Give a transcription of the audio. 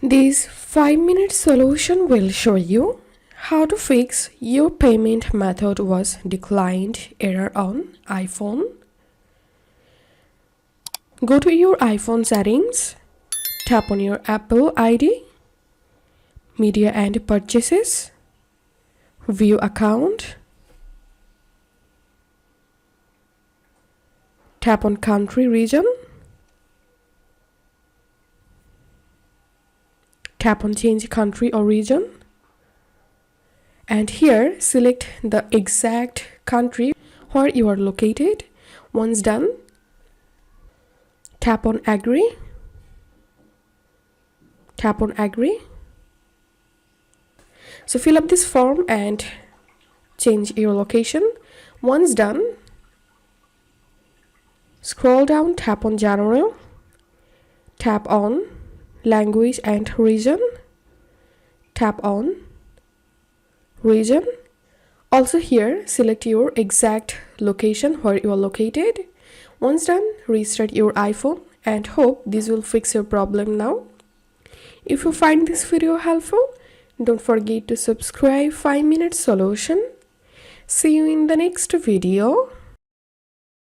This 5-minute solution will show you how to fix your payment method was declined error on iPhone. Go to your iPhone settings, tap on your Apple ID, Media and Purchases, View Account, tap on Country Region, tap on Change Country or Region, and here select the exact country where you are located. Once done, tap on Agree, tap on Agree. So fill up this form and change your location. Once done, scroll down, tap on General, tap on Language and Region, tap on Region. Also here, select your exact location where you are located. Once done, restart your iPhone and hope this will fix your problem now. If you find this video helpful, don't forget to subscribe 5-minute solution. See you in the next video.